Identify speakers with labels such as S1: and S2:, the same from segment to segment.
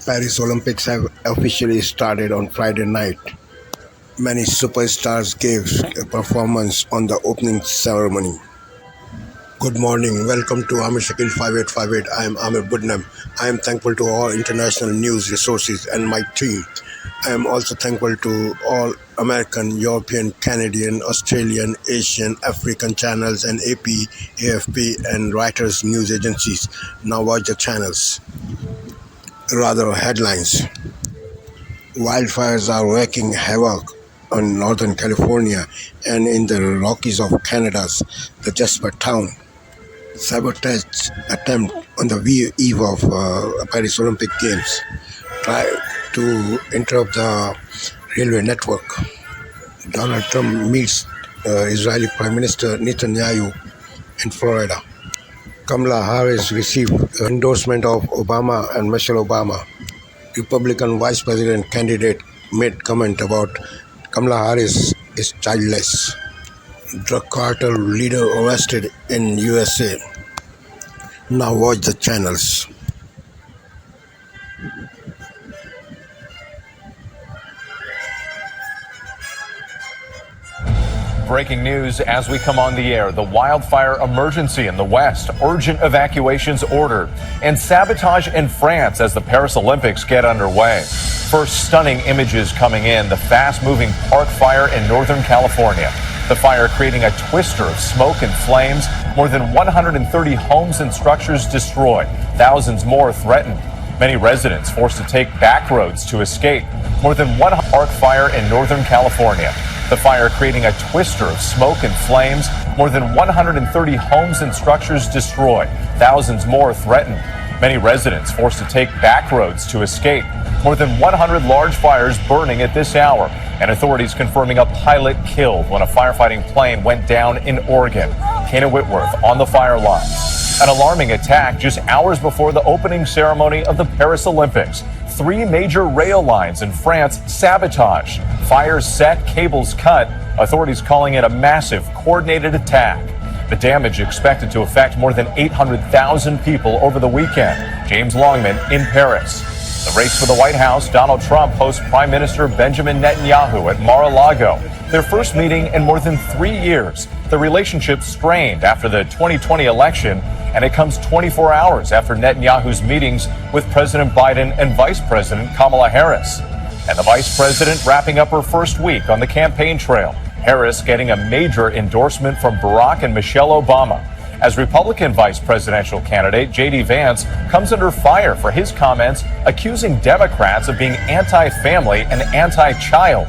S1: Paris Olympics have officially started on Friday night. Many superstars gave a performance on the opening ceremony. Good morning. Welcome to Amir Shakil 5858. I am Amir Budnam. I am thankful to all international news resources and my team. I am also thankful to all American, European, Canadian, Australian, Asian, African channels and AP, AFP and Reuters news agencies. Now watch the channels. Rather, headlines. Wildfires are wreaking havoc on Northern California and in the Rockies of Canada's the Jasper town. Sabotage attempt on the eve of Paris Olympic Games try to interrupt the railway network. Donald Trump meets Israeli Prime Minister Netanyahu in Florida. Kamala Harris received endorsement of Obama and Michelle Obama. Republican Vice President candidate made comment about Kamala Harris is childless. Drug cartel leader arrested in USA. Now watch the channels.
S2: Breaking news as we come on the air. The wildfire emergency in the West. Urgent evacuations ordered. And sabotage in France as the Paris Olympics get underway. First stunning images coming in. The fast-moving park fire in Northern California. The fire creating a twister of smoke and flames. More than 130 homes and structures destroyed. Thousands more threatened. Many residents forced to take back roads to escape. More than one park fire in Northern California. The fire creating a twister of smoke and flames. More than 130 homes and structures destroyed. Thousands more threatened. Many residents forced to take back roads to escape. More than 100 large fires burning at this hour. And authorities confirming a pilot killed when a firefighting plane went down in Oregon. Kana Whitworth on the fire line. An alarming attack just hours before the opening ceremony of the Paris Olympics. 3 major rail lines in France sabotaged. Fires set, cables cut. Authorities calling it a massive coordinated attack. The damage expected to affect more than 800,000 people over the weekend. James Longman in Paris. The race for the White House, Donald Trump hosts Prime Minister Benjamin Netanyahu at Mar-a-Lago. Their first meeting in more than 3 years. The relationship strained after the 2020 election, and it comes 24 hours after Netanyahu's meetings with President Biden and Vice President Kamala Harris. And the Vice President wrapping up her first week on the campaign trail. Harris getting a major endorsement from Barack and Michelle Obama. As Republican vice presidential candidate, J.D. Vance comes under fire for his comments accusing Democrats of being anti-family and anti-child.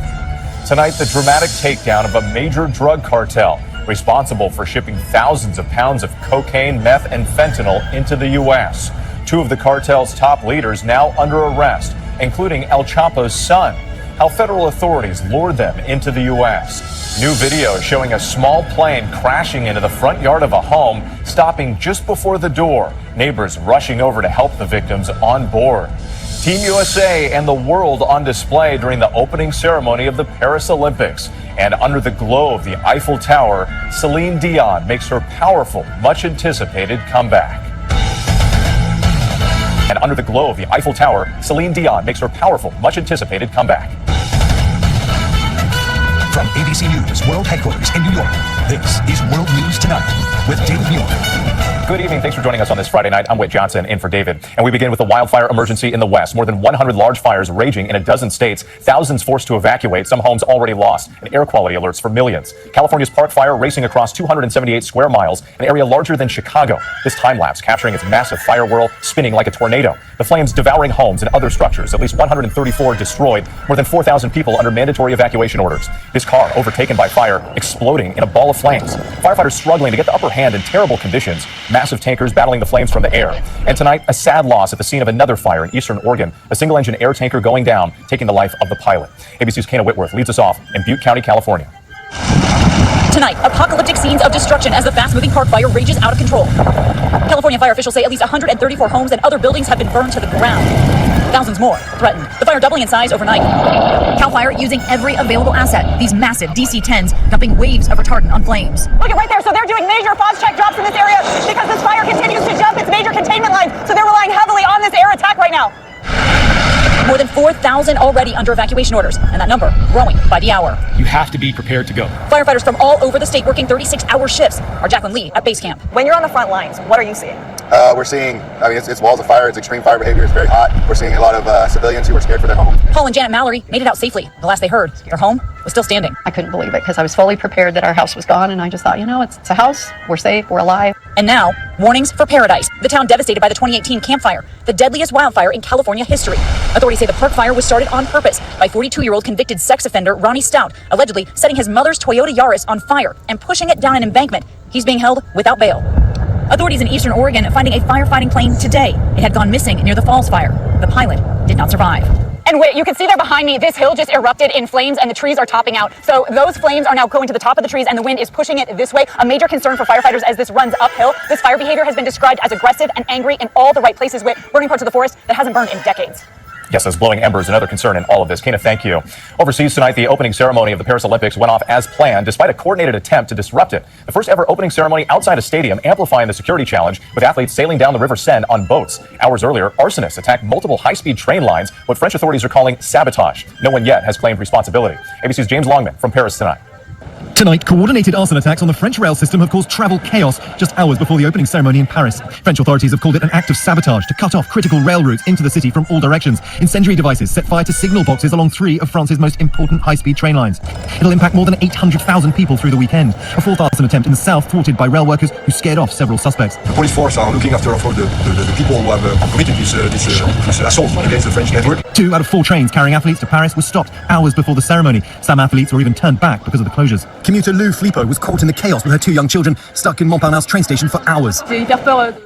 S2: Tonight, the dramatic takedown of a major drug cartel responsible for shipping thousands of pounds of cocaine, meth, and fentanyl into the U.S. 2 of the cartel's top leaders now under arrest, including El Chapo's son. How federal authorities lured them into the U.S. New video showing a small plane crashing into the front yard of a home, stopping just before the door. Neighbors rushing over to help the victims on board. Team USA and the world on display during the opening ceremony of the Paris Olympics. And under the glow of the Eiffel Tower, Celine Dion makes her powerful, much-anticipated comeback. And under the glow of the Eiffel Tower, Celine Dion makes her powerful, much-anticipated comeback.
S3: From ABC News World Headquarters in New York, this is World News Tonight with David Muir.
S2: Good evening. Thanks for joining us on this Friday night. I'm Whit Johnson in for David. And we begin with the wildfire emergency in the West. More than 100 large fires raging in a dozen states. Thousands forced to evacuate. Some homes already lost. And air quality alerts for millions. California's park fire racing across 278 square miles, an area larger than Chicago. This time-lapse capturing its massive fire whirl spinning like a tornado. The flames devouring homes and other structures. At least 134 destroyed. More than 4,000 people under mandatory evacuation orders. This car, overtaken by fire, exploding in a ball of flames. Firefighters struggling to get the upper hand in terrible conditions. Massive tankers battling the flames from the air. And tonight, a sad loss at the scene of another fire in eastern Oregon. A single-engine air tanker going down, taking the life of the pilot. ABC's Kana Whitworth leads us off in Butte County, California.
S4: Tonight, apocalyptic scenes of destruction as the fast-moving park fire rages out of control. California fire officials say at least 134 homes and other buildings have been burned to the ground. Thousands more threatened. The fire doubling in size overnight. Cal Fire using every available asset. These massive DC-10s dumping waves of retardant on flames.
S5: Look at right there. So they're doing major fog check drops in this area because this fire continues to jump its major containment lines. So they're relying heavily on this air attack right now.
S4: More than 4,000 already under evacuation orders, and that number growing by the hour.
S6: You have to be prepared to go.
S4: Firefighters from all over the state working 36-hour shifts. Our Jacqueline Lee at base camp.
S5: When you're on the front lines, what are you seeing?
S7: We're seeing, it's walls of fire, it's extreme fire behavior, it's very hot. We're seeing a lot of civilians who are scared for their home.
S4: Paul and Janet Mallory made it out safely. The last they heard, their home was still standing.
S8: I couldn't believe it because I was fully prepared that our house was gone, and I just thought, it's a house, we're safe, we're alive.
S4: And now, warnings for Paradise, the town devastated by the 2018 Camp Fire, the deadliest wildfire in California history. Authorities say the park fire was started on purpose by 42-year-old convicted sex offender Ronnie Stout, allegedly setting his mother's Toyota Yaris on fire and pushing it down an embankment. He's being held without bail. Authorities in eastern Oregon finding a firefighting plane today. It had gone missing near the Falls Fire. The pilot did not survive.
S5: And wait, you can see there behind me, this hill just erupted in flames and the trees are topping out. So those flames are now going to the top of the trees and the wind is pushing it this way. A major concern for firefighters as this runs uphill. This fire behavior has been described as aggressive and angry in all the right places, with burning parts of the forest that hasn't burned in decades.
S2: Yes, those glowing embers, another concern in all of this. Kana, thank you. Overseas tonight, the opening ceremony of the Paris Olympics went off as planned, despite a coordinated attempt to disrupt it. The first ever opening ceremony outside a stadium, amplifying the security challenge, with athletes sailing down the River Seine on boats. Hours earlier, arsonists attacked multiple high-speed train lines, what French authorities are calling sabotage. No one yet has claimed responsibility. ABC's James Longman from Paris tonight.
S3: Tonight, coordinated arson attacks on the French rail system have caused travel chaos just hours before the opening ceremony in Paris. French authorities have called it an act of sabotage to cut off critical rail routes into the city from all directions. Incendiary devices set fire to signal boxes along 3 of France's most important high-speed train lines. It'll impact more than 800,000 people through the weekend. A fourth arson attempt in the south thwarted by rail workers who scared off several suspects.
S9: The police force are looking after the people who have committed this assault against the French network.
S3: 2 out of 4 trains carrying athletes to Paris were stopped hours before the ceremony. Some athletes were even turned back because of the closures. Commuter Lou Filippo was caught in the chaos with her 2 young children stuck in Montparnasse train station for hours.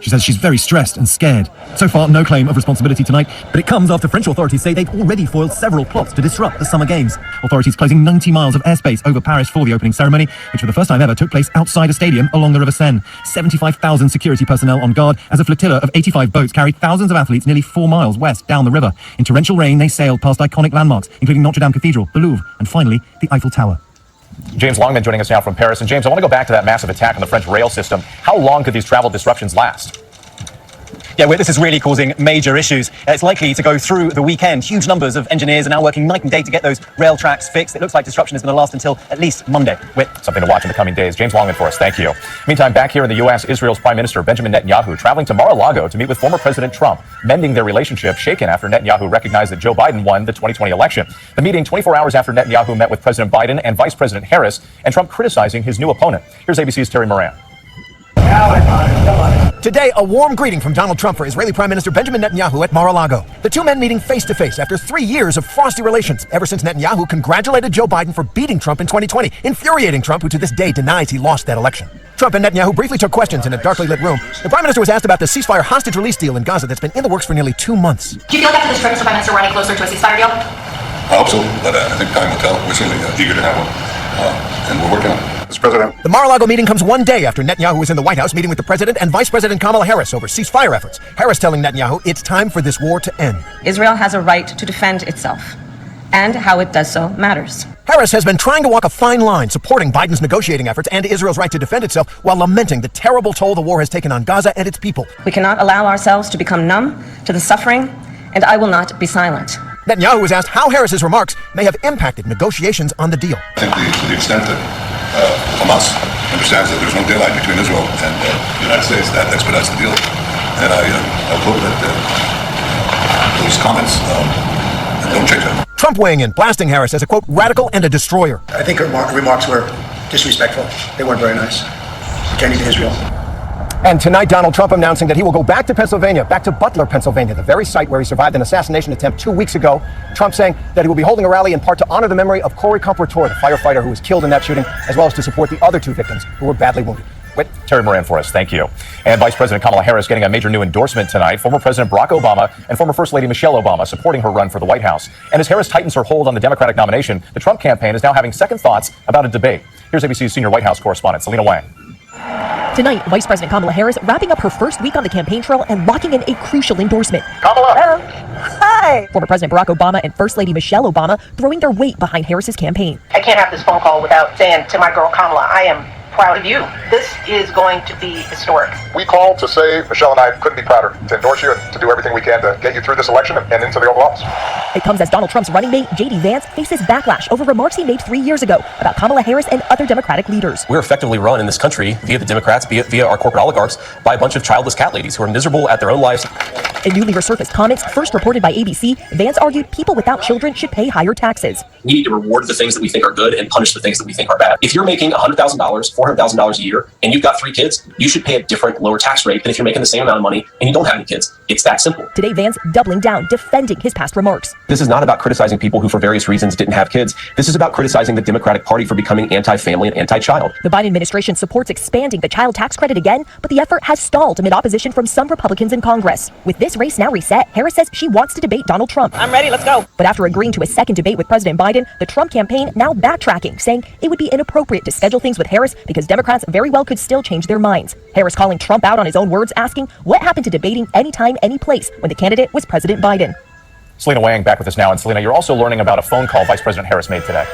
S3: She says she's very stressed and scared. So far, no claim of responsibility tonight, but it comes after French authorities say they've already foiled several plots to disrupt the Summer Games. Authorities closing 90 miles of airspace over Paris for the opening ceremony, which for the first time ever took place outside a stadium along the River Seine. 75,000 security personnel on guard as a flotilla of 85 boats carried thousands of athletes nearly 4 miles west down the river. In torrential rain, they sailed past iconic landmarks, including Notre Dame Cathedral, the Louvre, and finally, the Eiffel Tower.
S2: James Longman joining us now from Paris. And James, I want to go back to that massive attack on the French rail system. How long could these travel disruptions last?
S10: Yeah, well, this is really causing major issues. It's likely to go through the weekend. Huge numbers of engineers are now working night and day to get those rail tracks fixed. It looks like disruption is going to last until at least Monday.
S2: Something to watch in the coming days. James Longman for us. Thank you. Meantime, back here in the U.S., Israel's Prime Minister Benjamin Netanyahu traveling to Mar-a-Lago to meet with former President Trump, mending their relationship shaken after Netanyahu recognized that Joe Biden won the 2020 election. The meeting 24 hours after Netanyahu met with President Biden and Vice President Harris, and Trump criticizing his new opponent. Here's ABC's Terry Moran.
S11: Today, a warm greeting from Donald Trump for Israeli Prime Minister Benjamin Netanyahu at Mar-a-Lago. The two men meeting face-to-face after 3 years of frosty relations, ever since Netanyahu congratulated Joe Biden for beating Trump in 2020, infuriating Trump, who to this day denies he lost that election. Trump and Netanyahu briefly took questions in a darkly lit room. The Prime Minister was asked about the ceasefire hostage release deal in Gaza that's been in the works for nearly 2 months.
S12: Do you feel like after this trip, Mr. Prime Minister, we're getting closer to a ceasefire deal?
S9: I hope so, but I think time will tell. We're certainly eager to have one, and we're working on it. Mr. President.
S11: The Mar-a-Lago meeting comes one day after Netanyahu was in the White House meeting with the President and Vice President Kamala Harris over ceasefire efforts. Harris telling Netanyahu it's time for this war to end.
S13: Israel has a right to defend itself, and how it does so matters.
S11: Harris has been trying to walk a fine line, supporting Biden's negotiating efforts and Israel's right to defend itself, while lamenting the terrible toll the war has taken on Gaza and its people.
S13: We cannot allow ourselves to become numb to the suffering, and I will not be silent.
S11: Netanyahu was asked how Harris's remarks may have impacted negotiations on the deal.
S9: I think to the extent that Hamas understands that there's no daylight between Israel and the United States, that expedites the deal. And I hope that those comments don't change that.
S11: Trump weighing in, blasting Harris as a, quote, radical and a destroyer.
S14: I think her remarks were disrespectful. They weren't very nice, pertaining to Israel.
S11: And tonight, Donald Trump announcing that he will go back to Pennsylvania, back to Butler, Pennsylvania, the very site where he survived an assassination attempt 2 weeks ago. Trump saying that he will be holding a rally in part to honor the memory of Corey Comprator, the firefighter who was killed in that shooting, as well as to support the other 2 victims who were badly wounded.
S2: Terry Moran for us. Thank you. And Vice President Kamala Harris getting a major new endorsement tonight. Former President Barack Obama and former First Lady Michelle Obama supporting her run for the White House. And as Harris tightens her hold on the Democratic nomination, the Trump campaign is now having second thoughts about a debate. Here's ABC's senior White House correspondent, Selena Wang.
S15: Tonight, Vice President Kamala Harris wrapping up her first week on the campaign trail and locking in a crucial endorsement.
S5: Kamala! Hi!
S15: Former President Barack Obama and First Lady Michelle Obama throwing their weight behind Harris's campaign.
S16: I can't have this phone call without saying to my girl Kamala, I am
S6: proud of you. This is going to be historic.
S7: We called to say Michelle and I couldn't be prouder to endorse you and to do everything we can to get you through this election and into the Oval Office.
S15: It comes as Donald Trump's running mate, J.D. Vance, faces backlash over remarks he made 3 years ago about Kamala Harris and other Democratic leaders.
S16: We're effectively run in this country via the Democrats, via our corporate oligarchs, by a bunch of childless cat ladies who are miserable at their own lives.
S15: In newly resurfaced comments, first reported by ABC, Vance argued people without children should pay higher taxes.
S16: We need to reward the things that we think are good and punish the things that we think are bad. If you're making $100,000, $400,000 a year, and you've got 3 kids, you should pay a different, lower tax rate than if you're making the same amount of money and you don't have any kids. It's that simple.
S15: Today, Vance doubling down, defending his past remarks.
S16: This is not about criticizing people who, for various reasons, didn't have kids. This is about criticizing the Democratic Party for becoming anti-family and anti-child.
S15: The Biden administration supports expanding the child tax credit again, but the effort has stalled amid opposition from some Republicans in Congress. With this race now reset, Harris says she wants to debate Donald Trump.
S6: I'm ready, let's go.
S15: But after agreeing to a second debate with President Biden, the Trump campaign now backtracking, saying it would be inappropriate to schedule things with Harris because Democrats very well could still change their minds. Harris calling Trump out on his own words, asking what happened to debating anytime, any place when the candidate was President Biden.
S2: Selena Wang back with us now. And Selena, you're also learning about a phone call Vice President Harris made today.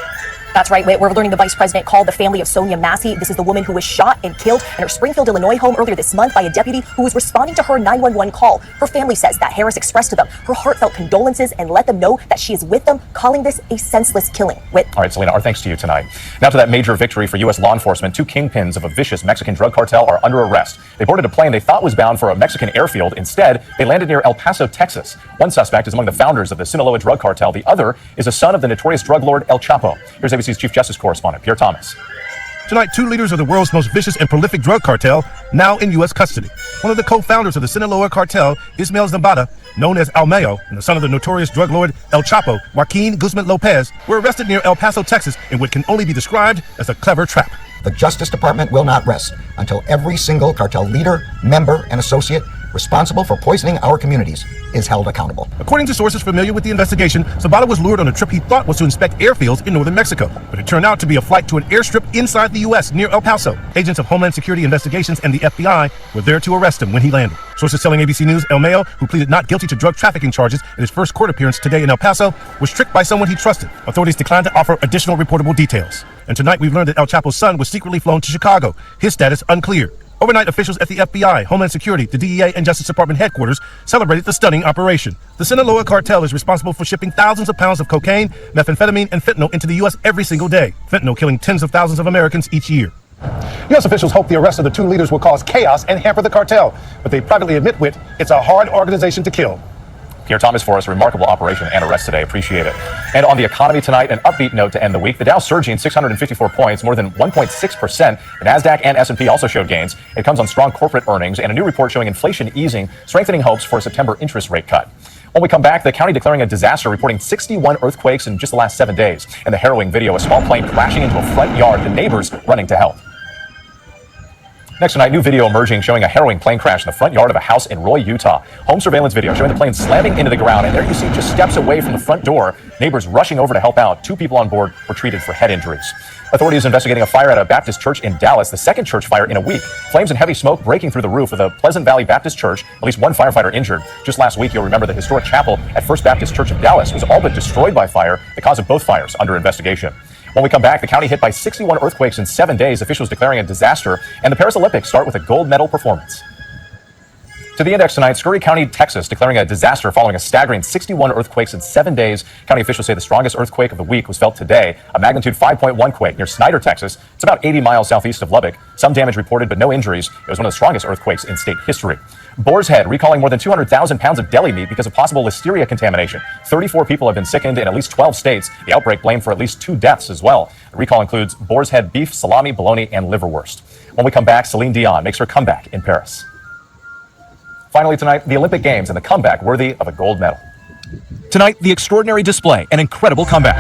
S15: That's right, we're learning the vice president called the family of Sonia Massey. This is the woman who was shot and killed in her Springfield, Illinois home earlier this month by a deputy who was responding to her 911 call. Her family says that Harris expressed to them her heartfelt condolences and let them know that she is with them, calling this a senseless killing. All
S2: right, Selena, our thanks to you tonight. Now to that major victory for U.S. law enforcement. 2 kingpins of a vicious Mexican drug cartel are under arrest. They boarded a plane they thought was bound for a Mexican airfield. Instead, they landed near El Paso, Texas. One suspect is among the founders of the Sinaloa drug cartel. The other is a son of the notorious drug lord El Chapo. Here's ABC's Chief Justice correspondent, Pierre Thomas.
S11: Tonight, 2 leaders of the world's most vicious and prolific drug cartel now in U.S. custody. One of the co-founders of the Sinaloa cartel, Ismael Zambada, known as El Mayo, and the son of the notorious drug lord El Chapo, Joaquin Guzman Lopez, were arrested near El Paso, Texas, in what can only be described as a clever trap.
S17: The Justice Department will not rest until every single cartel leader, member, and associate responsible for poisoning our communities is held accountable.
S11: According to sources familiar with the investigation, Zambada was lured on a trip he thought was to inspect airfields in northern Mexico, but it turned out to be a flight to an airstrip inside the U.S. near El Paso. Agents of Homeland Security Investigations and the FBI were there to arrest him when he landed. Sources telling ABC News El Mayo, who pleaded not guilty to drug trafficking charges in his first court appearance today in El Paso, was tricked by someone he trusted. Authorities declined to offer additional reportable details. And tonight we've learned that El Chapo's son was secretly flown to Chicago. His status unclear. Overnight, officials at the FBI, Homeland Security, the DEA, and Justice Department headquarters celebrated the stunning operation. The Sinaloa cartel is responsible for shipping thousands of pounds of cocaine, methamphetamine, and fentanyl into the U.S. every single day. Fentanyl killing tens of thousands of Americans each year. U.S. officials hope the arrest of the 2 leaders will cause chaos and hamper the cartel, but they privately admit it's a hard organization to kill.
S2: Pierre Thomas for us, a remarkable operation and arrest today. Appreciate it. And on the economy tonight, an upbeat note to end the week. The Dow surging 654 points, more than 1.6%. The NASDAQ and S&P also showed gains. It comes on strong corporate earnings and a new report showing inflation easing, strengthening hopes for a September interest rate cut. When we come back, the county declaring a disaster, reporting 61 earthquakes in just the last 7 days. And the harrowing video, a small plane crashing into a front yard, the neighbors running to help. Next tonight, new video emerging showing a harrowing plane crash in the front yard of a house in Roy, Utah. Home surveillance video showing the plane slamming into the ground, and there you see just steps away from the front door, neighbors rushing over to help out. 2 people on board were treated for head injuries. Authorities investigating a fire at a Baptist church in Dallas, the second church fire in a week. Flames and heavy smoke breaking through the roof of the Pleasant Valley Baptist Church. At least 1 firefighter injured. Just last week, you'll remember the historic chapel at First Baptist Church of Dallas was all but destroyed by fire. The cause of both fires under investigation. When we come back, the county hit by 61 earthquakes in 7 days, officials declaring a disaster, and the Paris Olympics start with a gold medal performance. To the index tonight, Scurry County, Texas, declaring a disaster following a staggering 61 earthquakes in 7 days. County officials say the strongest earthquake of the week was felt today, a magnitude 5.1 quake near Snyder, Texas. It's about 80 miles southeast of Lubbock. Some damage reported, but no injuries. It was one of the strongest earthquakes in state history. Boar's Head recalling more than 200,000 pounds of deli meat because of possible listeria contamination. 34 people have been sickened in at least 12 states. The outbreak blamed for at least 2 deaths as well. The recall includes Boar's Head beef, salami, bologna, and liverwurst. When we come back, Celine Dion makes her comeback in Paris. Finally tonight, the Olympic Games and the comeback worthy of a gold medal.
S3: Tonight, the extraordinary display, an incredible comeback.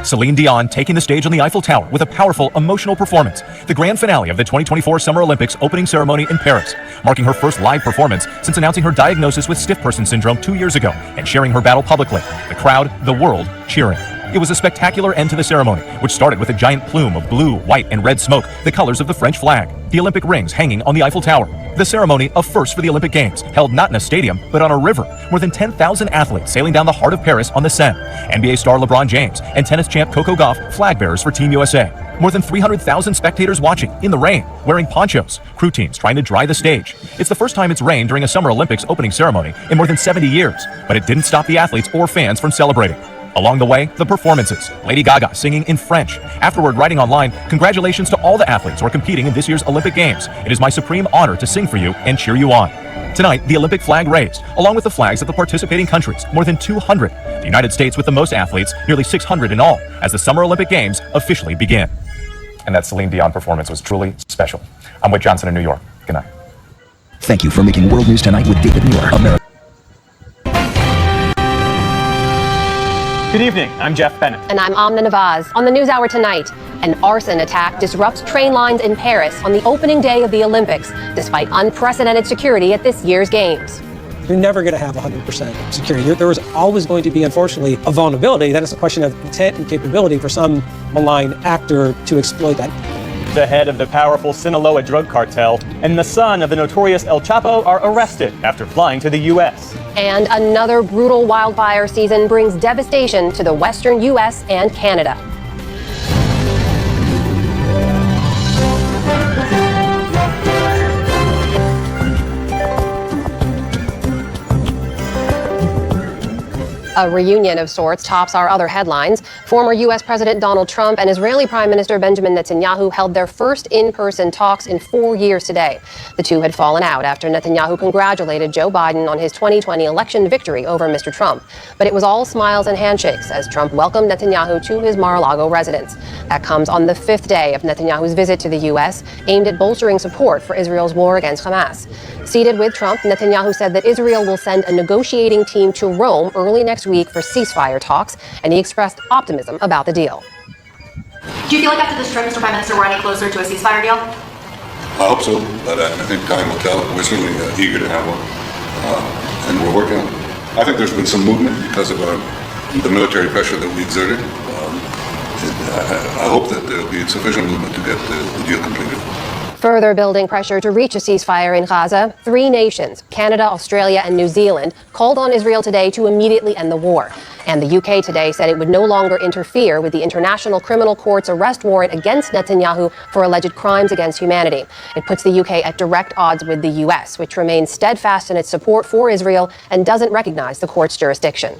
S3: Celine Dion taking the stage on the Eiffel Tower with a powerful, emotional performance. The grand finale of the 2024 Summer Olympics opening ceremony in Paris, marking her first live performance since announcing her diagnosis with stiff person syndrome 2 years ago and sharing her battle publicly. The crowd, the world, cheering. It was a spectacular end to the ceremony, which started with a giant plume of blue, white, and red smoke, the colors of the French flag. The Olympic rings hanging on the Eiffel Tower. The ceremony, a first for the Olympic Games, held not in a stadium, but on a river. More than 10,000 athletes sailing down the heart of Paris on the Seine. NBA star LeBron James and tennis champ Coco Gauff, flag bearers for Team USA. More than 300,000 spectators watching, in the rain, wearing ponchos. Crew teams trying to dry the stage. It's the first time it's rained during a Summer Olympics opening ceremony in more than 70 years, but it didn't stop the athletes or fans from celebrating. Along the way, the performances. Lady Gaga singing in French. Afterward, writing online, "Congratulations to all the athletes who are competing in this year's Olympic Games. It is my supreme honor to sing for you and cheer you on." Tonight, the Olympic flag raised, along with the flags of the participating countries, more than 200. The United States with the most athletes, nearly 600 in all, as the Summer Olympic Games officially begin.
S2: And that Celine Dion performance was truly special. I'm Whit Johnson in New York. Good night.
S18: Thank you for making World News Tonight with David Muir, America.
S10: Good evening, I'm Jeff Bennett.
S19: And I'm Amna Nawaz. On the NewsHour tonight, an arson attack disrupts train lines in Paris on the opening day of the Olympics, despite unprecedented security at this year's Games.
S20: You're never going to have 100% security. There was always going to be, unfortunately, a vulnerability. That is a question of intent and capability for some malign actor to exploit that.
S10: The head of the powerful Sinaloa drug cartel and the son of the notorious El Chapo are arrested after flying to the U.S.
S19: And another brutal wildfire season brings devastation to the western U.S. and Canada. A reunion of sorts tops our other headlines. Former U.S. President Donald Trump and Israeli Prime Minister Benjamin Netanyahu held their first in-person talks in 4 years today. The two had fallen out after Netanyahu congratulated Joe Biden on his 2020 election victory over Mr. Trump. But it was all smiles and handshakes as Trump welcomed Netanyahu to his Mar-a-Lago residence. That comes on the 5th day of Netanyahu's visit to the U.S., aimed at bolstering support for Israel's war against Hamas. Seated with Trump, Netanyahu said that Israel will send a negotiating team to Rome early next week for ceasefire talks, and he expressed optimism about the deal.
S12: Do you feel like after this trip, Mr. Prime Minister, we're any closer to a ceasefire deal?
S9: I hope so, but I think time will tell. We're certainly eager to have one, and we're working on it. I think there's been some movement because of the military pressure that we exerted. I hope that there will be sufficient movement to get the deal completed.
S19: Further building pressure to reach a ceasefire in Gaza, 3 nations, Canada, Australia, and New Zealand, called on Israel today to immediately end the war. And the UK today said it would no longer interfere with the International Criminal Court's arrest warrant against Netanyahu for alleged crimes against humanity. It puts the UK at direct odds with the US, which remains steadfast in its support for Israel and doesn't recognize the court's jurisdiction.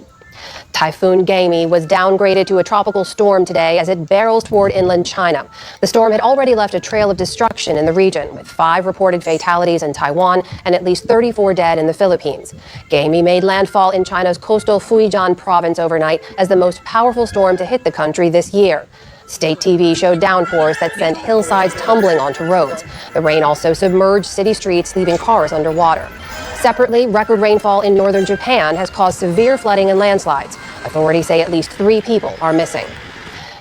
S19: Typhoon Gaimi was downgraded to a tropical storm today as it barrels toward inland China. The storm had already left a trail of destruction in the region, with 5 reported fatalities in Taiwan and at least 34 dead in the Philippines. Gaimi made landfall in China's coastal Fujian province overnight as the most powerful storm to hit the country this year. State TV showed downpours that sent hillsides tumbling onto roads. The rain also submerged city streets, leaving cars underwater. Separately, record rainfall in northern Japan has caused severe flooding and landslides. Authorities say at least 3 people are missing.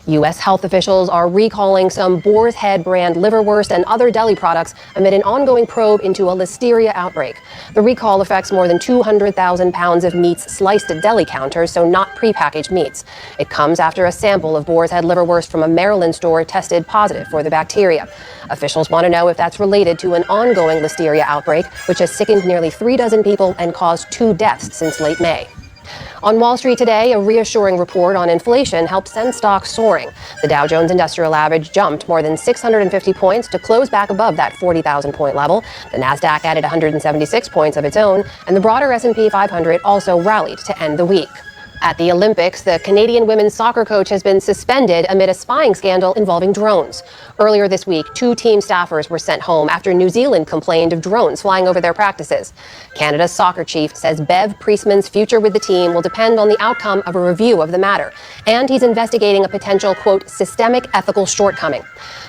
S19: U.S. health officials are recalling some Boar's Head brand liverwurst and other deli products amid an ongoing probe into a listeria outbreak. The recall affects more than 200,000 pounds of meats sliced at deli counters, so not prepackaged meats. It comes after a sample of Boar's Head liverwurst from a Maryland store tested positive for the bacteria. Officials want to know if that's related to an ongoing listeria outbreak, which has sickened nearly 36 people and caused 2 deaths since late May. On Wall Street today, a reassuring report on inflation helped send stocks soaring. The Dow Jones Industrial Average jumped more than 650 points to close back above that 40,000-point level. The Nasdaq added 176 points of its own, and the broader S&P 500 also rallied to end the week. At the Olympics, the Canadian women's soccer coach has been suspended amid a spying scandal involving drones. Earlier this week, 2 team staffers were sent home after New Zealand complained of drones flying over their practices. Canada's soccer chief says Bev Priestman's future with the team will depend on the outcome of a review of the matter, and he's investigating a potential, quote, systemic ethical shortcoming.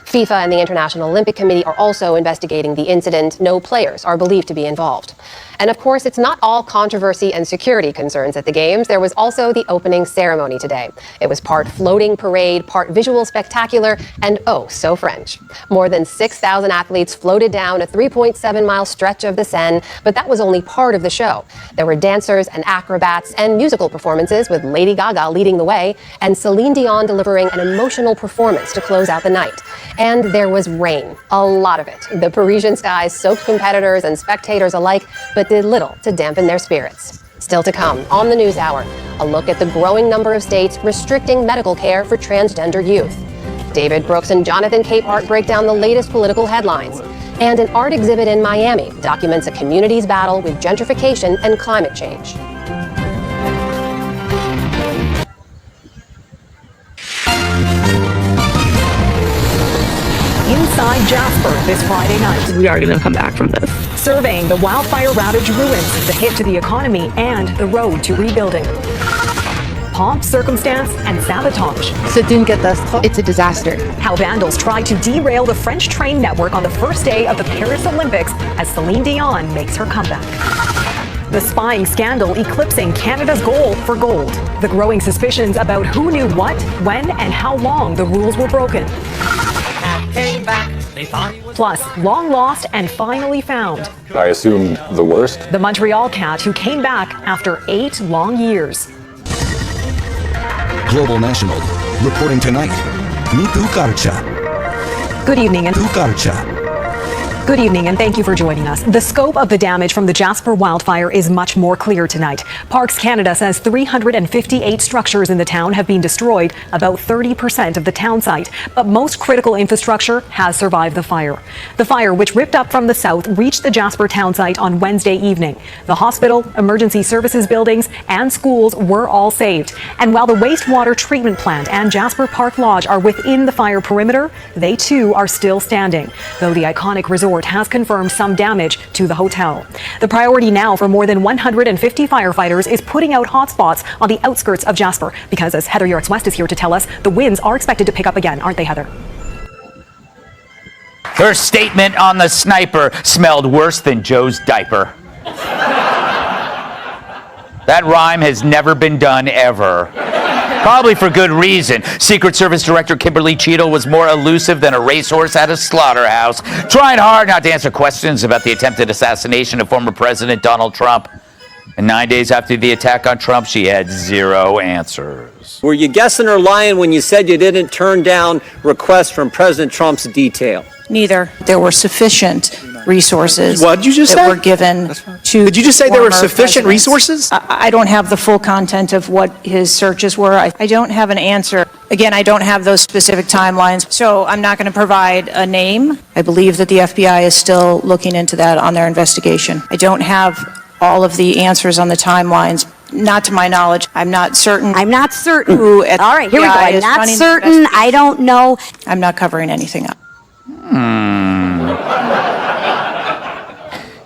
S19: FIFA and the International Olympic Committee are also investigating the incident. No players are believed to be involved. And of course, it's not all controversy and security concerns at the Games. There was also the opening ceremony today. It was part floating parade, part visual spectacular, and oh, so French. More than 6,000 athletes floated down a 3.7-mile stretch of the Seine, but that was only part of the show. There were dancers and acrobats and musical performances with Lady Gaga leading the way and Celine Dion delivering an emotional performance to close out the night. And there was rain, a lot of it. The Parisian skies soaked competitors and spectators alike, but did little to dampen their spirits. Still to come on the NewsHour, a look at the growing number of states restricting medical care for transgender youth. David Brooks and Jonathan Capehart break down the latest political headlines. And an art exhibit in Miami documents a community's battle with gentrification and climate change.
S21: Inside Jasper this Friday night.
S22: We are going to come back from this.
S21: Surveying the wildfire-ravaged ruins, the hit to the economy, and the road to rebuilding. Pomp, circumstance, and sabotage.
S22: It's a disaster.
S21: How vandals tried to derail the French train network on the first day of the Paris Olympics as Celine Dion makes her comeback. The spying scandal eclipsing Canada's goal for gold. The growing suspicions about who knew what, when, and how long the rules were broken. Plus, long lost and finally found.
S23: I assume the worst.
S21: The Montreal cat who came back after 8 long years.
S18: Global National, reporting tonight. Nitu Karcha.
S21: Good evening and Good evening and thank you for joining us. The scope of the damage from the Jasper wildfire is much more clear tonight. Parks Canada says 358 structures in the town have been destroyed, about 30% of the town site, but most critical infrastructure has survived the fire. The fire, which ripped up from the south, reached the Jasper town site on Wednesday evening. The hospital, emergency services buildings, and schools were all saved. And while the wastewater treatment plant and Jasper Park Lodge are within the fire perimeter, they too are still standing, though the iconic resort has confirmed some damage to the hotel. The priority now for more than 150 firefighters is putting out hotspots on the outskirts of Jasper, because as Heather Yorks-West is here to tell us, the winds are expected to pick up again, aren't they, Heather?
S24: Her statement on the sniper smelled worse than Joe's diaper. That rhyme has never been done ever. Probably for good reason. Secret Service Director Kimberly Cheadle was more elusive than a racehorse at a slaughterhouse, trying hard not to answer questions about the attempted assassination of former President Donald Trump. And 9 days after the attack on Trump, she had 0 answers.
S25: Were you guessing or lying when you said you didn't turn down requests from President Trump's detail?
S26: Neither. There were sufficient resources
S14: What did you just
S26: that
S14: say?
S26: were given to.
S14: Did you just say there were
S26: former
S14: sufficient
S26: presidents.
S14: resources?
S26: I don't have the full content of what his searches were. I don't have an answer. Again, I don't have those specific timelines, so I'm not going to provide a name. I believe that the FBI is still looking into that on their investigation. I don't have all of the answers on the timelines. Not to my knowledge. I'm not certain.
S27: I'm not certain.
S26: Who at
S27: All right, here we go.
S26: FBI
S27: I'm
S26: is
S27: not
S26: running the
S27: certain. I don't know.
S26: I'm not covering anything up.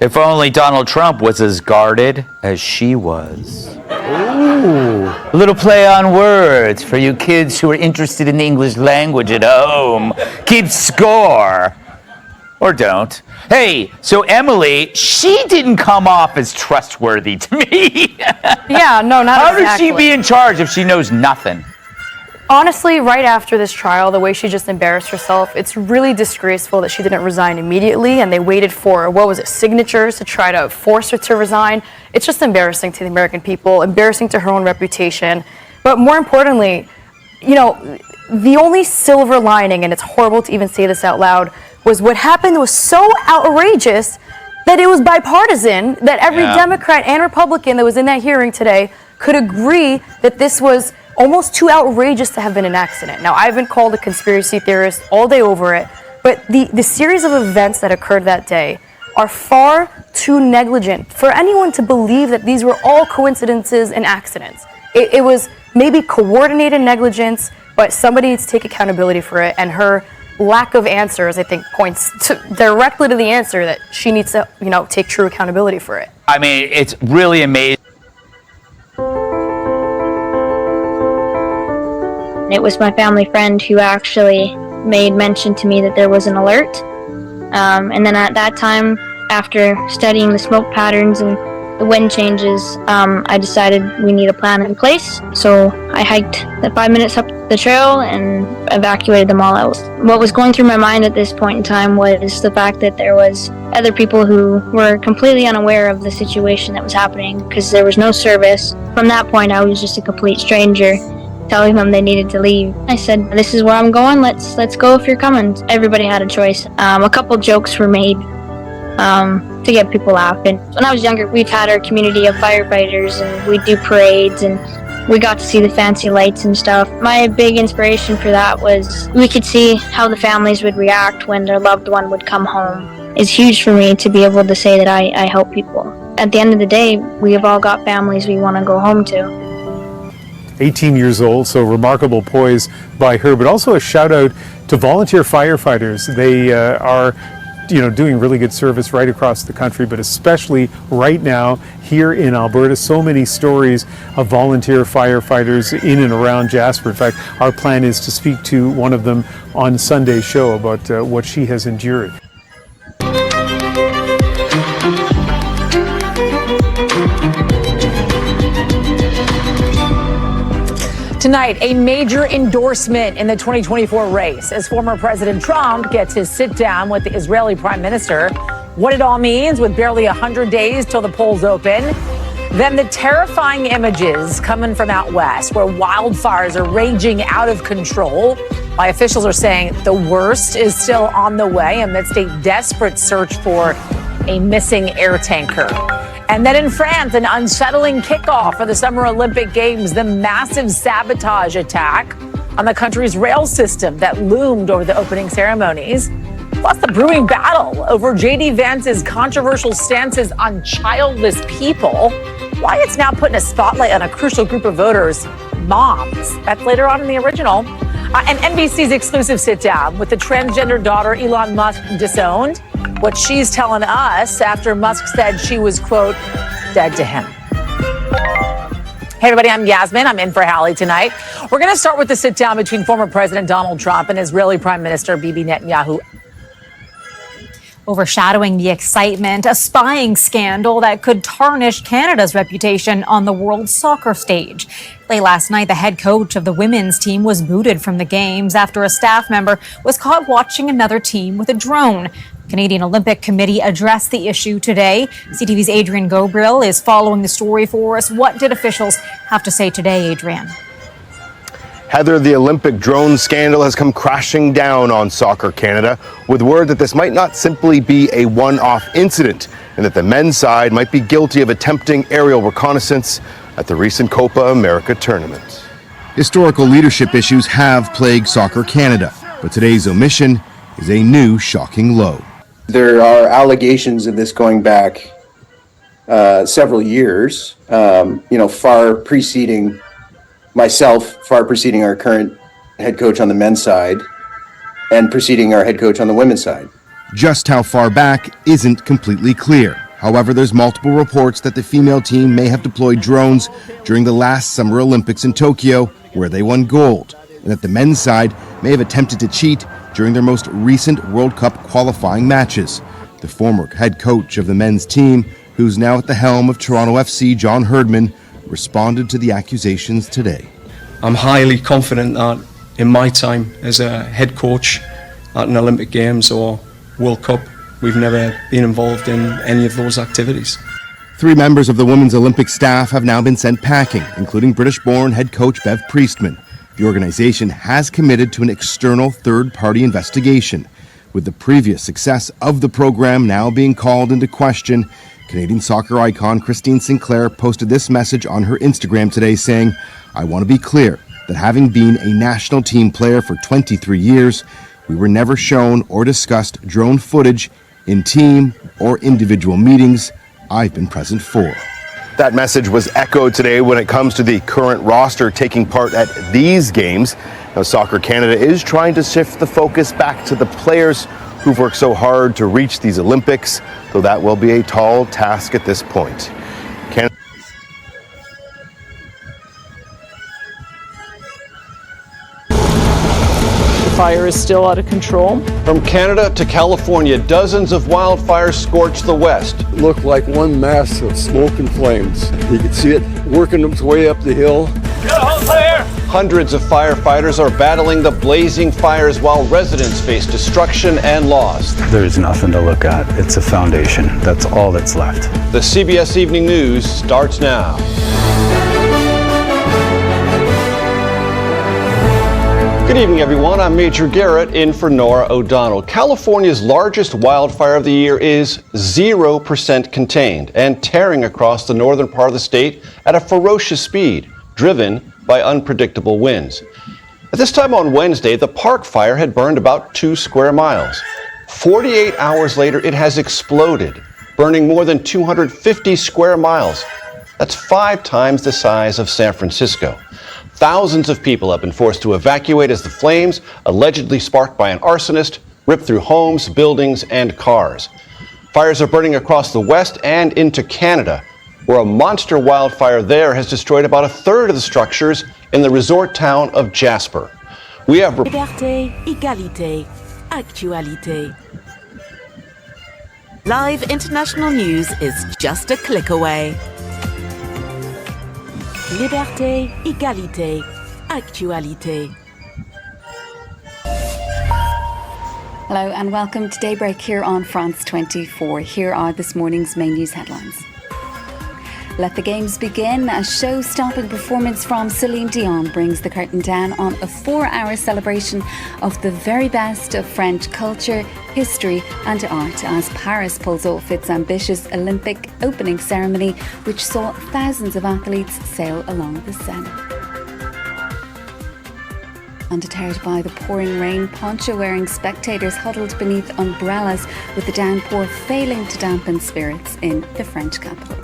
S24: If only Donald Trump was as guarded as she was. Ooh, a little play on words for you kids who are interested in the English language at home. Keep score. Or don't. Hey, so Emily, she didn't come off as trustworthy to me.
S28: Yeah, no, not
S24: How
S28: exactly.
S24: does she be in charge if she knows nothing?
S28: Honestly, right after this trial, the way she just embarrassed herself, it's really disgraceful that she didn't resign immediately and they waited for, signatures to try to force her to resign. It's just embarrassing to the American people, embarrassing to her own reputation. But more importantly, the only silver lining, and it's horrible to even say this out loud, was what happened was so outrageous that it was bipartisan, that every Democrat and Republican that was in that hearing today could agree that this was almost too outrageous to have been an accident. Now, I've been called a conspiracy theorist all day over it, but the series of events that occurred that day are far too negligent for anyone to believe that these were all coincidences and accidents. It was maybe coordinated negligence, but somebody needs to take accountability for it, and her lack of answers, I think, points directly to the answer that she needs to, take true accountability for it.
S24: I mean, it's really amazing.
S29: It was my family friend who actually made mention to me that there was an alert. And then at that time, After studying the smoke patterns and the wind changes, I decided we need a plan in place. So I hiked the 5 minutes up the trail and evacuated them all out. What was going through my mind at this point in time was the fact that there was other people who were completely unaware of the situation that was happening because there was no service. From that point, I was just a complete stranger, telling them they needed to leave. I said, "This is where I'm going. Let's go if you're coming." Everybody had a choice. A couple jokes were made to get people laughing. When I was younger, we've had our community of firefighters, and we do parades, and we got to see the fancy lights and stuff. My big inspiration for that was we could see how the families would react when their loved one would come home. It's huge for me to be able to say that I help people. At the end of the day, we have all got families we want to go home to.
S1: 18 years old, so remarkable poise by her, but also a shout out to volunteer firefighters. They are doing really good service right across the country, but especially right now here in Alberta. So many stories of volunteer firefighters in and around Jasper. In fact, our plan is to speak to one of them on Sunday's show about what she has endured.
S4: Tonight, a major endorsement in the 2024 race as former President Trump gets his sit down with the Israeli Prime Minister. What it all means with barely 100 days till the polls open. Then the terrifying images coming from out west where wildfires are raging out of control. Why officials are saying the worst is still on the way amidst a desperate search for a missing air tanker. And then in France, an unsettling kickoff for the Summer Olympic Games, the massive sabotage attack on the country's rail system that loomed over the opening ceremonies. Plus the brewing battle over J.D. Vance's controversial stances on childless people. Why it's now putting a spotlight on a crucial group of voters, moms. That's later on in the original. And NBC's exclusive sit-down with the transgender daughter Elon Musk disowned. What she's telling us after Musk said she was, quote, dead to him. Hey, everybody, I'm Yasmin. I'm in for Hallie tonight. We're going to start with the sit-down between former President Donald Trump and Israeli Prime Minister Bibi Netanyahu.
S5: Overshadowing the excitement, a spying scandal that could tarnish Canada's reputation on the world soccer stage. Late last night, the head coach of the women's team was booted from the games after a staff member was caught watching another team with a drone. Canadian Olympic Committee addressed the issue today. CTV's Adrian Gobriel is following the story for us. What did officials have to say today, Adrian?
S6: Heather, the Olympic drone scandal has come crashing down on Soccer Canada with word that this might not simply be a one-off incident and that the men's side might be guilty of attempting aerial reconnaissance at the recent Copa America tournament.
S7: Historical leadership issues have plagued Soccer Canada, but today's omission is a new shocking low.
S8: There are allegations of this going back several years, far preceding myself, far preceding our current head coach on the men's side, and preceding our head coach on the women's side.
S7: Just how far back isn't completely clear. However, there's multiple reports that the female team may have deployed drones during the last Summer Olympics in Tokyo, where they won gold, and that the men's side may have attempted to cheat during their most recent World Cup qualifying matches. The former head coach of the men's team, who's now at the helm of Toronto FC, John Herdman, responded to the accusations today.
S13: I'm highly confident that in my time as a head coach at an Olympic Games or World Cup, we've never been involved in any of those activities.
S7: 3 members of the women's Olympic staff have now been sent packing, including British-born head coach Bev Priestman. The organization has committed to an external third-party investigation. With the previous success of the program now being called into question, Canadian soccer icon Christine Sinclair posted this message on her Instagram today saying, "I want to be clear that having been a national team player for 23 years, we were never shown or discussed drone footage in team or individual meetings I've been present for."
S6: That message was echoed today when it comes to the current roster taking part at these games. Now, Soccer Canada is trying to shift the focus back to the players who've worked so hard to reach these Olympics, though that will be a tall task at this point.
S2: fire is still out of control.
S3: From Canada to California, dozens of wildfires scorched the West.
S10: It looked like one mass of smoke and flames. You could see it working its way up the hill.
S3: Hundreds of firefighters are battling the blazing fires while residents face destruction and loss.
S11: There's nothing to look at. It's a foundation. That's all that's left.
S3: The CBS Evening News starts now. Good evening, everyone. I'm Major Garrett in for Nora O'Donnell. California's largest wildfire of the year is 0% contained and tearing across the northern part of the state at a ferocious speed, driven by unpredictable winds. At this time on Wednesday, the Park Fire had burned about 2 square miles. 48 hours later, it has exploded, burning more than 250 square miles. That's 5 times the size of San Francisco. Thousands of people have been forced to evacuate as the flames, allegedly sparked by an arsonist, ripped through homes, buildings, and cars. Fires are burning across the West and into Canada, where a monster wildfire there has destroyed about 1/3 of the structures in the resort town of Jasper. We have
S12: Liberté, égalité, actualité. Live international news is just a click away. Liberté, égalité, actualité.
S15: Hello and welcome to Daybreak here on France 24. Here are this morning's main news headlines. Let the Games Begin. A show-stopping performance from Celine Dion brings the curtain down on a 4-hour celebration of the very best of French culture, history and art as Paris pulls off its ambitious Olympic opening ceremony, which saw thousands of athletes sail along the Seine. Undeterred by the pouring rain, poncho-wearing spectators huddled beneath umbrellas, with the downpour failing to dampen spirits in the French capital.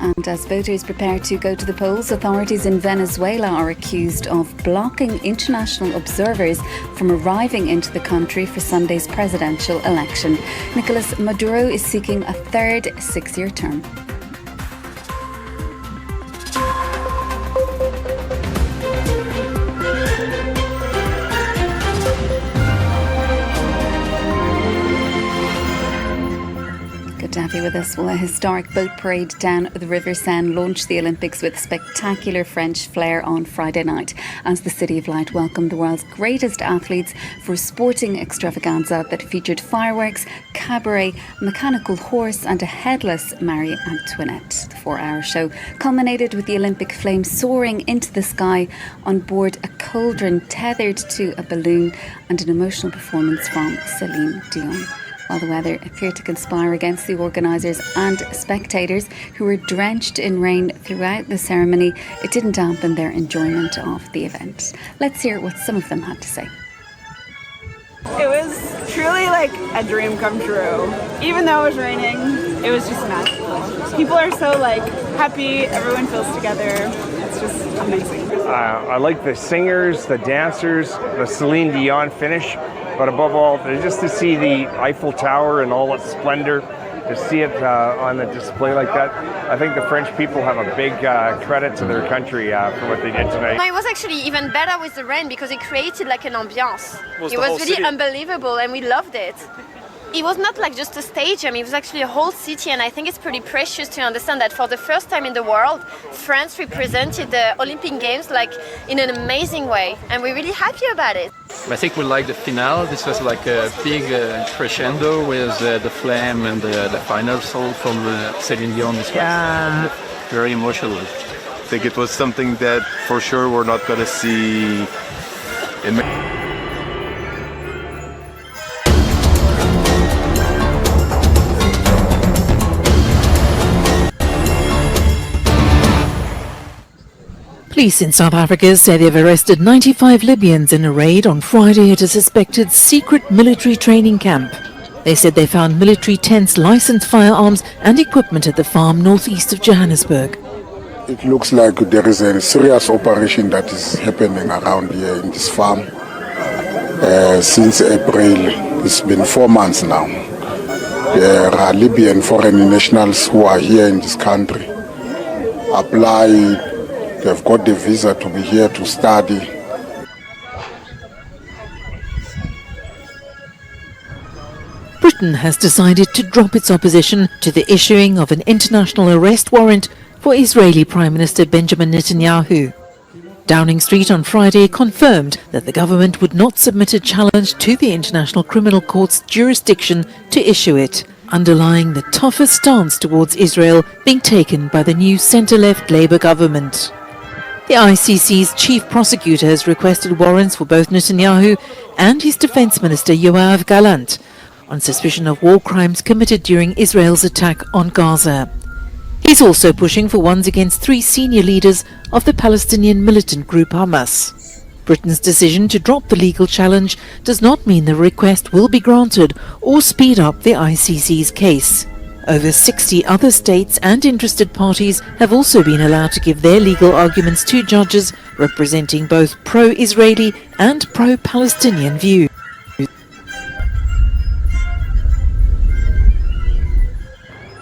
S15: And as voters prepare to go to the polls, authorities in Venezuela are accused of blocking international observers from arriving into the country for Sunday's presidential election. Nicolas Maduro is seeking a third 6-year term. To have you with us. Well, a historic boat parade down the River Seine launched the Olympics with spectacular French flair on Friday night as the City of Light welcomed the world's greatest athletes for a sporting extravaganza that featured fireworks, cabaret, mechanical horse and a headless Marie Antoinette. The 4-hour show culminated with the Olympic flame soaring into the sky on board a cauldron tethered to a balloon and an emotional performance from Celine Dion. While the weather appeared to conspire against the organisers and spectators who were drenched in rain throughout the ceremony, it didn't dampen their enjoyment of the event. Let's hear what some of them had to say.
S16: It was truly like a dream come true. Even though it was raining, it was just magical. People are so happy, everyone feels together. It's just amazing.
S17: I like the singers, the dancers, the Celine Dion finish. But above all, just to see the Eiffel Tower and all its splendor, to see it on the display like that, I think the French people have a big credit to their country for what they did tonight.
S20: No, it was actually even better with the rain because it created an ambiance. It was really unbelievable and we loved it. It was not just a stage, it was actually a whole city, and I think it's pretty precious to understand that for the first time in the world, France represented the Olympic Games in an amazing way, and we're really happy about it.
S30: I think we liked the finale. This was a big crescendo with the flame and the final soul from Celine Dion. This was very emotional.
S31: I think it was something that for sure we're not going to see in
S32: Police in South Africa say they've arrested 95 Libyans in a raid on Friday at a suspected secret military training camp. They said they found military tents, licensed firearms and equipment at the farm northeast of Johannesburg.
S33: It looks like there is a serious operation that is happening around here in this farm. Since April, it's been 4 months now. There are Libyan foreign nationals who are here in this country. They've got the visa to be here to study.
S32: Britain has decided to drop its opposition to the issuing of an international arrest warrant for Israeli Prime Minister Benjamin Netanyahu. Downing Street on Friday confirmed that the government would not submit a challenge to the International Criminal Court's jurisdiction to issue it, underlying the tougher stance towards Israel being taken by the new centre-left Labour government. The ICC's chief prosecutor has requested warrants for both Netanyahu and his defence minister Yoav Gallant on suspicion of war crimes committed during Israel's attack on Gaza. He's also pushing for ones against 3 senior leaders of the Palestinian militant group Hamas. Britain's decision to drop the legal challenge does not mean the request will be granted or speed up the ICC's case. Over 60 other states and interested parties have also been allowed to give their legal arguments to judges representing both pro-Israeli and pro-Palestinian views.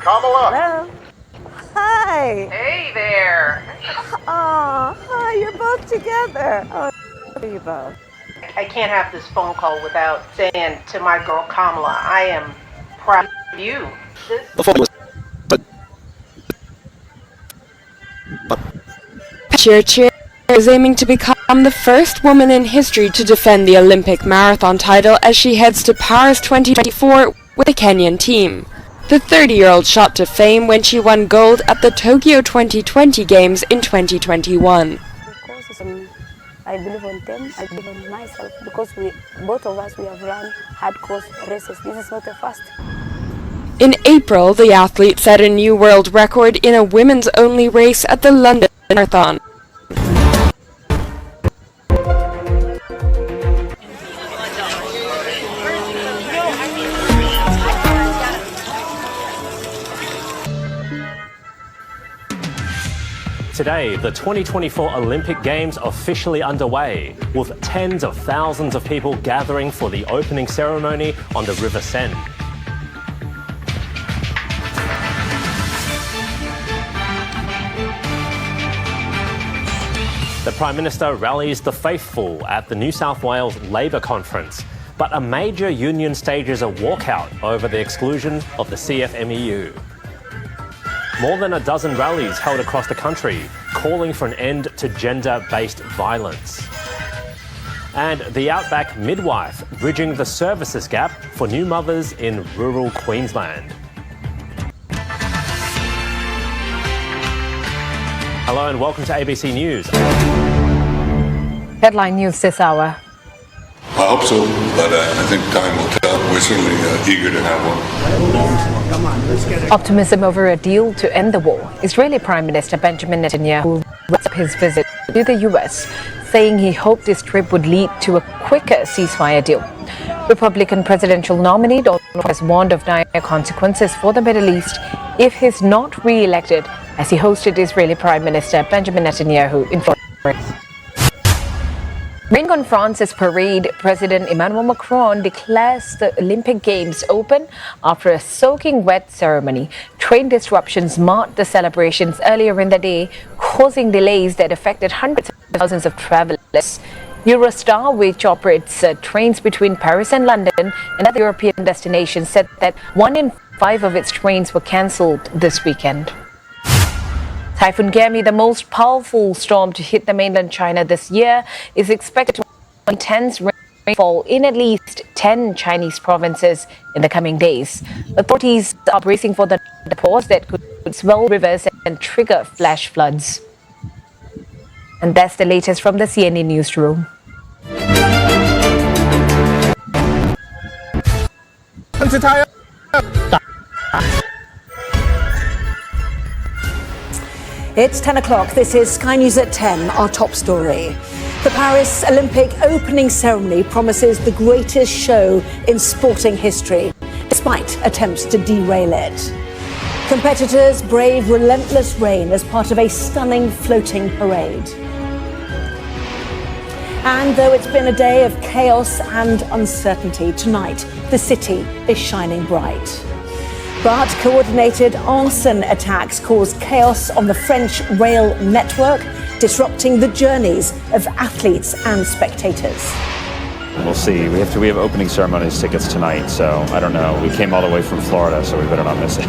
S9: Kamala!
S14: Hello. Hi.
S9: Hey there!
S14: Oh, hi, you're both together. Oh, you both.
S9: I can't have this phone call without saying to my girl Kamala, I am proud of you.
S18: Cheer is aiming to become the first woman in history to defend the Olympic marathon title as she heads to Paris 2024 with the Kenyan team. The 30-year-old shot to fame when she won gold at the Tokyo 2020 Games in 2021.
S14: I believe on them, I believe on myself, because both of us, we have run hard course races. This is not the first.
S18: In April, the athlete set a new world record in a women's-only race at the London Marathon.
S19: Today, the 2024 Olympic Games officially underway, with tens of thousands of people gathering for the opening ceremony on the River Seine. The Prime Minister rallies the faithful at the New South Wales Labor Conference, but a major union stages a walkout over the exclusion of the CFMEU. More than a dozen rallies held across the country, calling for an end to gender-based violence. And the Outback midwife bridging the services gap for new mothers in rural Queensland. Hello and welcome to ABC News.
S4: Headline news this hour.
S21: I hope so, but I think time will tell. We're certainly eager to have one.
S4: Come on, let's get it. Optimism over a deal to end the war. Israeli Prime Minister Benjamin Netanyahu wrapped up his visit to the US, saying he hoped this trip would lead to a quicker ceasefire deal. Republican presidential nominee Donald Trump has warned of dire consequences for the Middle East if he's not re-elected, as he hosted Israeli Prime Minister Benjamin Netanyahu in Florida. During on France's parade, President Emmanuel Macron declares the Olympic Games open after a soaking wet ceremony. Train disruptions marked the celebrations earlier in the day, causing delays that affected hundreds of thousands of travelers. Eurostar, which operates trains between Paris and London and other European destinations, said that 1 in 5 of its trains were cancelled this weekend. Typhoon Gemi, the most powerful storm to hit the mainland China this year, is expected to have intense rainfall in at least 10 Chinese provinces in the coming days. Authorities are bracing for the downpours that could swell rivers and trigger flash floods. And that's the latest from the CNN newsroom.
S22: It's 10 o'clock. This is Sky News at 10, our top story. The Paris Olympic opening ceremony promises the greatest show in sporting history, despite attempts to derail it. Competitors brave relentless rain as part of a stunning floating parade. And though it's been a day of chaos and uncertainty, tonight the city is shining bright. But coordinated arson attacks caused chaos on the French rail network, disrupting the journeys of athletes and spectators.
S1: We'll see. We have opening ceremonies tickets tonight, so I don't know. We came all the way from Florida, so we better not miss it.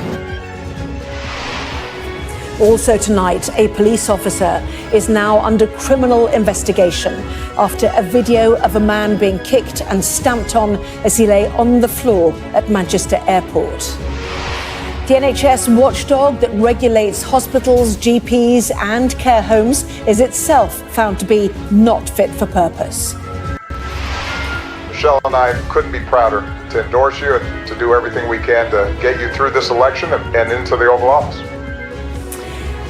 S22: Also tonight, a police officer is now under criminal investigation after a video of a man being kicked and stamped on as he lay on the floor at Manchester Airport. The NHS watchdog that regulates hospitals, GPs and care homes is itself found to be not fit for purpose.
S5: Michelle and I couldn't be prouder to endorse you and to do everything we can to get you through this election and into the Oval Office.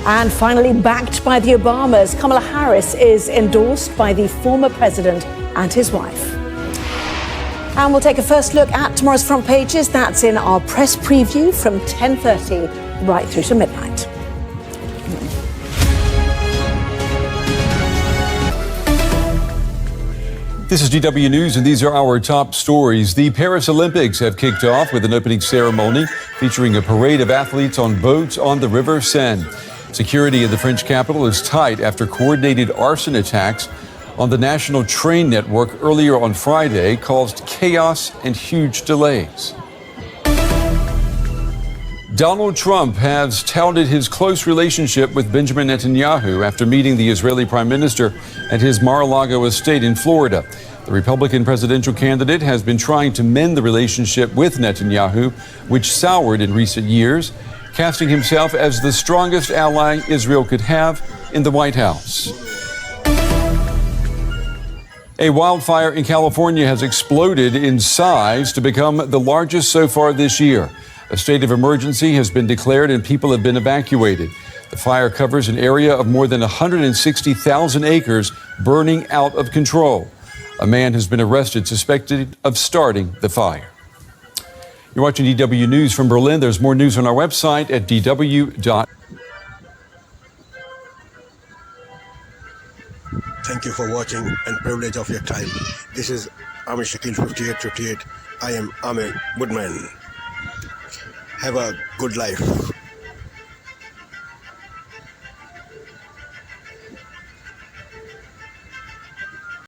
S22: And finally, backed by the Obamas, Kamala Harris is endorsed by the former president and his wife. And we'll take a first look at tomorrow's front pages. That's in our press preview from 10:30 right through to midnight.
S6: This is DW News, and these are our top stories. The Paris Olympics have kicked off with an opening ceremony featuring a parade of athletes on boats on the River Seine. Security in the French capital is tight after coordinated arson attacks on the national train network earlier on Friday caused chaos and huge delays. Donald Trump has touted his close relationship with Benjamin Netanyahu after meeting the Israeli Prime Minister at his Mar-a-Lago estate in Florida. The Republican presidential candidate has been trying to mend the relationship with Netanyahu, which soured in recent years, casting himself as the strongest ally Israel could have in the White House. A wildfire in California has exploded in size to become the largest so far this year. A state of emergency has been declared and people have been evacuated. The fire covers an area of more than 160,000 acres, burning out of control. A man has been arrested suspected of starting the fire. You're watching DW News from Berlin. There's more news on our website at dw.com.
S7: Thank you for watching and privilege of your time. This is Amir Shakil 5858. I am Amir Woodman. Have a good life.